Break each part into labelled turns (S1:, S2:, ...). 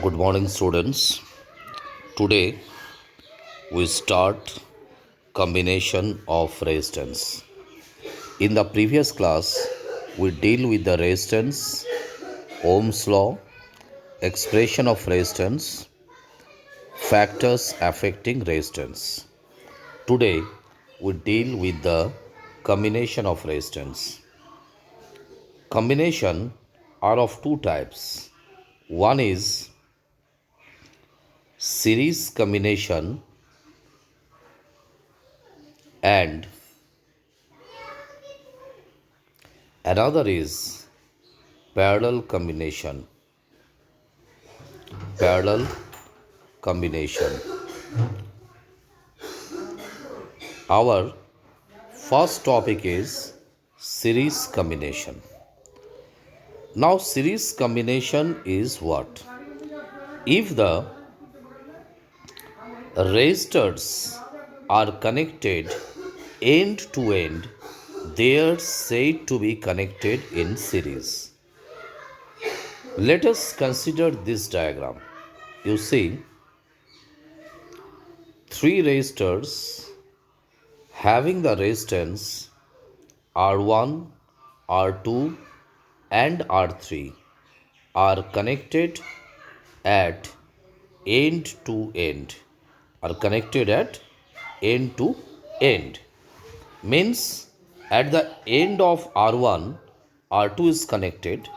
S1: Good morning, students. Today we start combination of resistance. In the previous class, we deal with the resistance, Ohm's law, expression of resistance, factors affecting resistance. Today we deal with the combination of resistance. Combination are of two types. One is series combination and another is parallel combination. Parallel combination. Our first topic is series combination. Now, series combination is what? If the resistors are connected end to end, they are said to be connected in series. Let us consider this diagram. You see, three resistors having the resistance R1, R2, and R3 are connected at end to end. Are connected at end to end. Means at the end of R1, R2 is connected.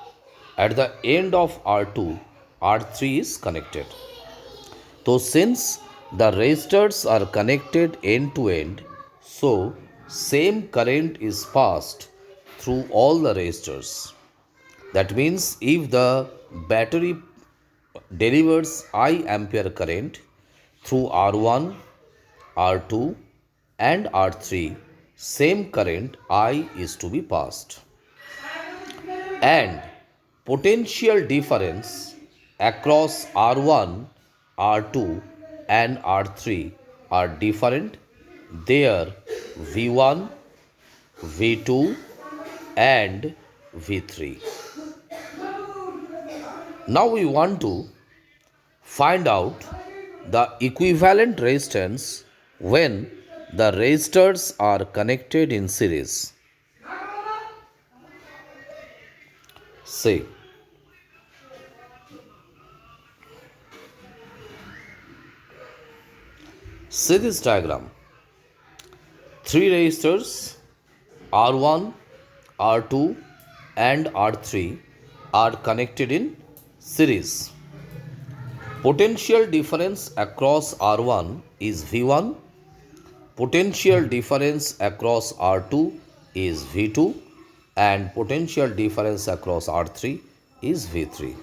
S1: At the end of R2, R3 is connected. So since the resistors are connected end to end, so same current is passed through all the resistors. That means if the battery delivers I ampere current through R1, R2 and R3, same current I is to be passed. And potential difference across R1, R2 and R3 are different. There V1, V2 and V3. Now we want to find out the equivalent resistance when the resistors are connected in series. Say, see this diagram. Three resistors R1, R2 and R3 are connected in series. Potential difference across R1 is V1. Potential difference across R2 is V2 and potential difference across R3 is V3.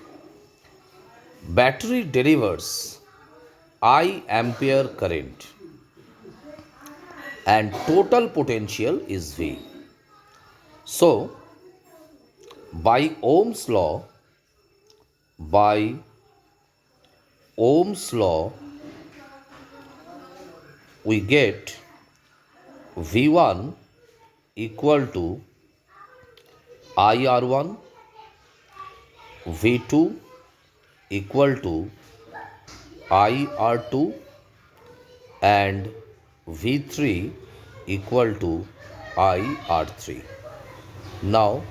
S1: Battery delivers I ampere current and total potential is V. So, by Ohm's law, we get V1 equal to IR1, V2 equal to IR2 and V3 equal to IR3. Now,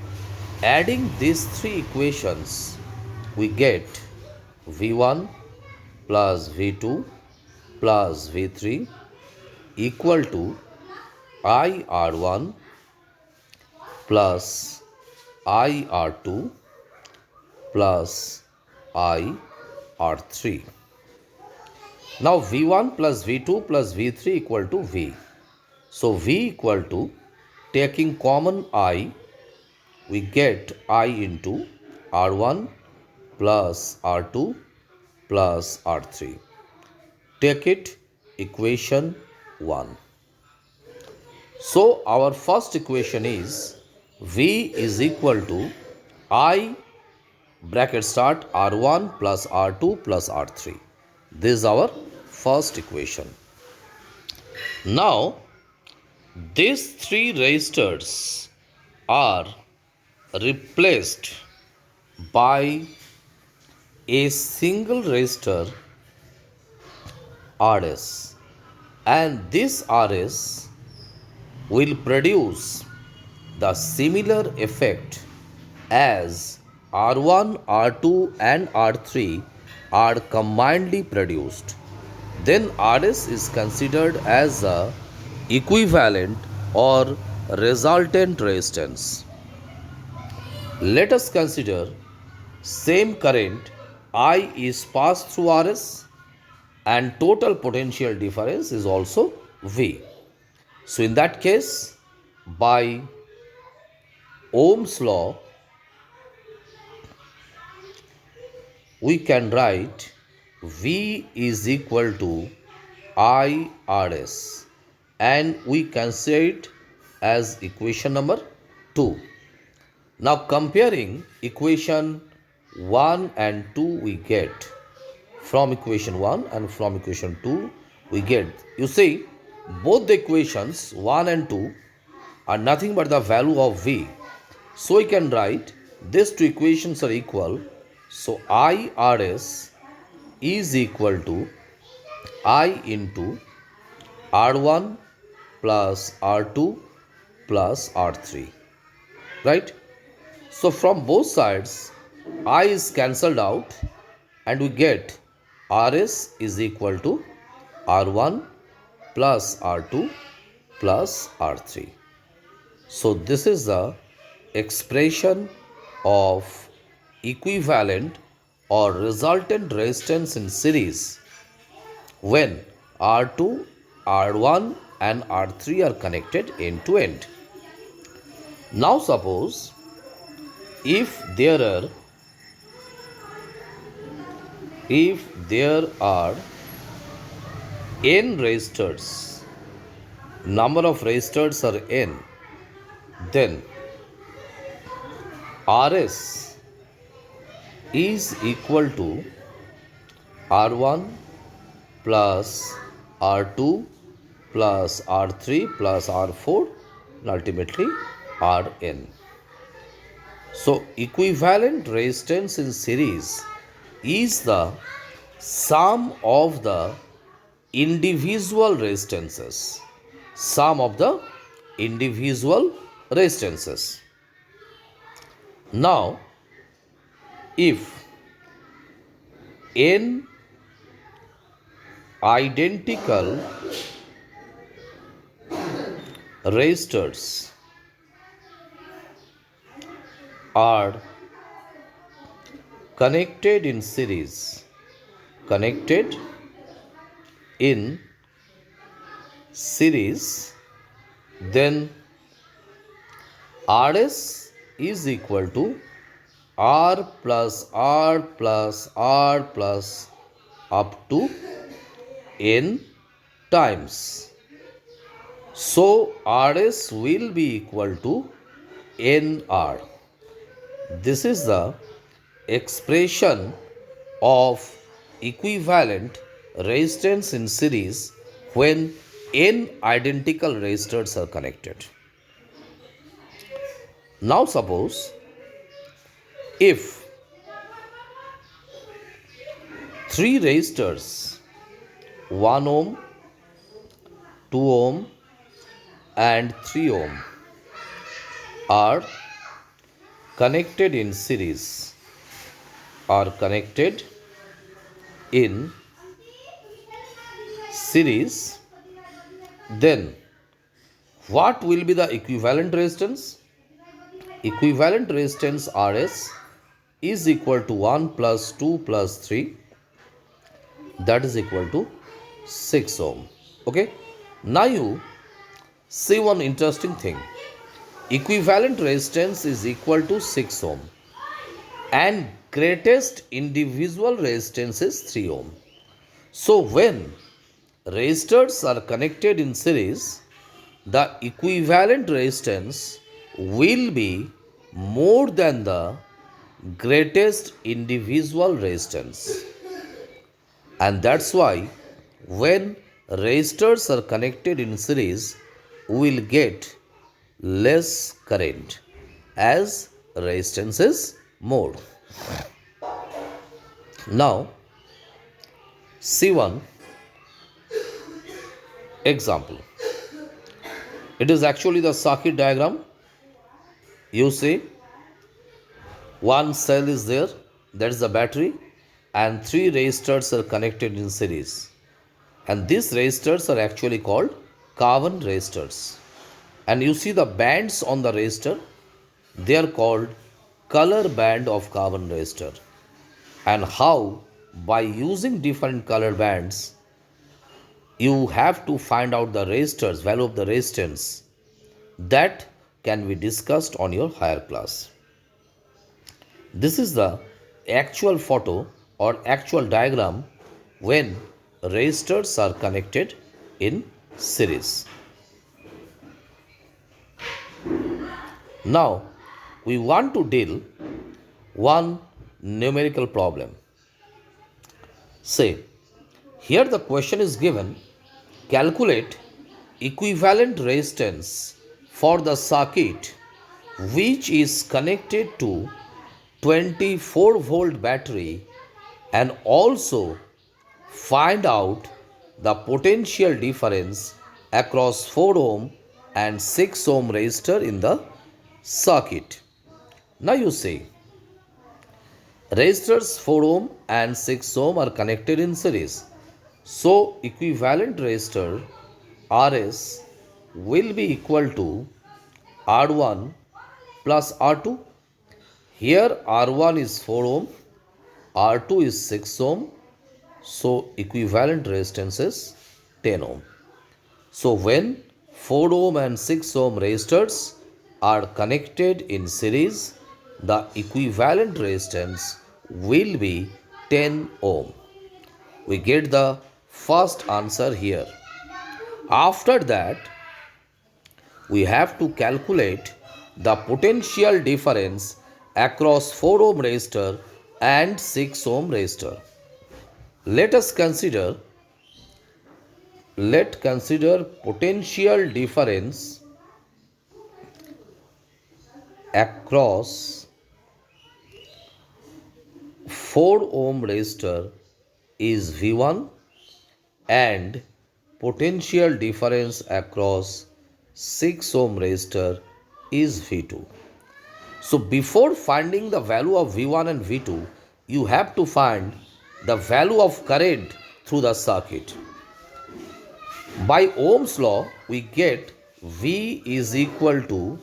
S1: adding these three equations, we get V1 plus V2 plus V3 equal to IR1 plus IR2 plus IR3. Now V1 plus V2 plus V3 equal to V. So V equal to, taking common I, we get I into R1 plus R2 plus R3. Take it equation 1. So our first equation is V is equal to I bracket start R1 plus R2 plus R3. This is our first equation. Now these three resistors are replaced by a single resistor Rs, and this Rs will produce the similar effect as R1, R2 and R3 are combinedly produced. Then Rs is considered as a equivalent or resultant resistance. Let us consider same current I is passed through Rs and total potential difference is also V. So in that case, by Ohm's law, we can write V is equal to IRS, and we can say it as equation number 2. Now comparing equation 1 and 2, we get from equation 1 and from equation 2 we get, you see, both the equations 1 and 2 are nothing but the value of V. So we can write these two equations are equal. So IRS is equal to I into R1 plus R2 plus R3, right? So from both sides I is cancelled out and we get Rs is equal to R1 plus R2 plus R3. So this is the expression of equivalent or resultant resistance in series when R2, R1 and R3 are connected end to end. Now suppose if there are n resistors, number of resistors are n, then Rs is equal to R1 plus R2 plus R3 plus R4 and ultimately Rn. So equivalent resistance in series is the sum of the individual resistances. Sum of the individual resistances. Now, if n identical resistors are connected in series, then Rs is equal to R plus R plus R plus up to n times. So Rs will be equal to NR. This is the expression of equivalent resistance in series when n identical resistors are connected. Now suppose if 3 resistors 1 ohm, 2 ohm and 3 ohm are connected in series, then what will be the equivalent resistance? Equivalent resistance Rs is equal to 1 plus 2 plus 3, that is equal to 6 ohm. Okay. Now you see one interesting thing. Equivalent resistance is equal to 6 ohm and greatest individual resistance is 3 ohm. So when resistors are connected in series, the equivalent resistance will be more than the greatest individual resistance. And that's why when resistors are connected in series, we will get less current as resistance is more. Now, see one example. It is actually the circuit diagram. You see, one cell is there, that is the battery, and three resistors are connected in series. And these resistors are actually called carbon resistors. And you see the bands on the resistor, they are called color band of carbon resistor. And how, by using different color bands, you have to find out the resistors, value of the resistance, that can be discussed on your higher class. This is the actual photo or actual diagram when resistors are connected in series. Now we want to deal one numerical problem. Say, here the question is given, calculate equivalent resistance for the circuit which is connected to 24 volt battery, and also find out the potential difference across 4 ohm and 6 ohm resistor in the circuit. Now you see, resistors 4 ohm and 6 ohm are connected in series. So equivalent resistor Rs will be equal to R1 plus R2. Here R1 is 4 ohm, R2 is 6 ohm, so equivalent resistance is 10 ohm. So when 4 ohm and 6 ohm resistors are connected in series, the equivalent resistance will be 10 ohm. We get the first answer here. After that, we have to calculate the potential difference across 4 ohm resistor and 6 ohm resistor. Let consider potential difference across 4 ohm resistor is V1 and potential difference across 6 ohm resistor is V2. So before finding the value of V1 and V2, you have to find the value of current through the circuit. By Ohm's law, we get V is equal to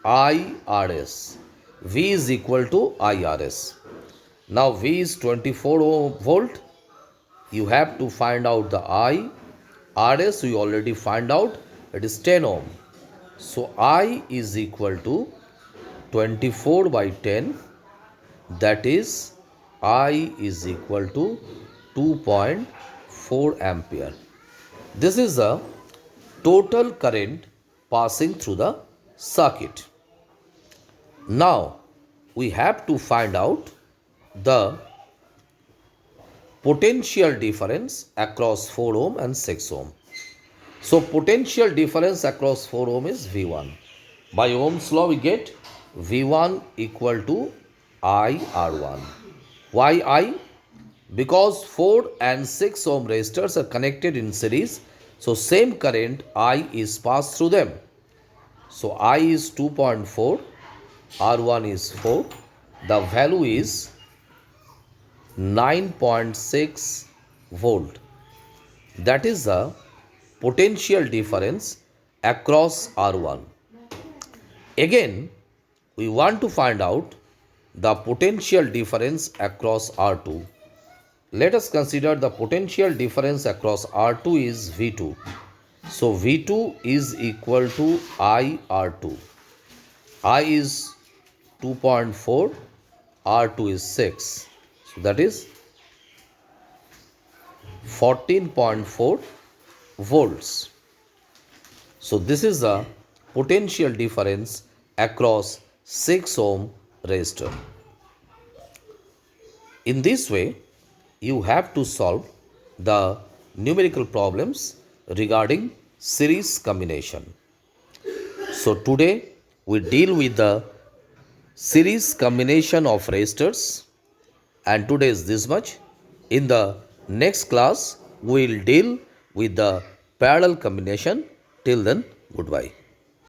S1: IRS. V is equal to IRS. Now V is 24 volt. You have to find out the I. RS we already find out, it is 10 ohm. So I is equal to 24 by 10, that is I is equal to 2.4 ampere. This is the total current passing through the circuit. Now we have to find out the potential difference across 4 ohm and 6 ohm. So potential difference across 4 ohm is V1. By Ohm's law we get V1 equal to IR1. Why I? Because 4 and 6 ohm resistors are connected in series, so same current I is passed through them. So I is 2.4, R1 is 4, the value is 9.6 volt. That is the potential difference across R1. Again, we want to find out the potential difference across R2. Let us consider the potential difference across R2 is V2. So V2 is equal to IR2. I is 2.4, R2 is 6. So that is 14.4 volts. So this is the potential difference across 6 ohm resistor. In this way, you have to solve the numerical problems regarding series combination. So today we deal with the series combination of resistors, and today is this much. In the next class, we will deal with the parallel combination. Till then, goodbye.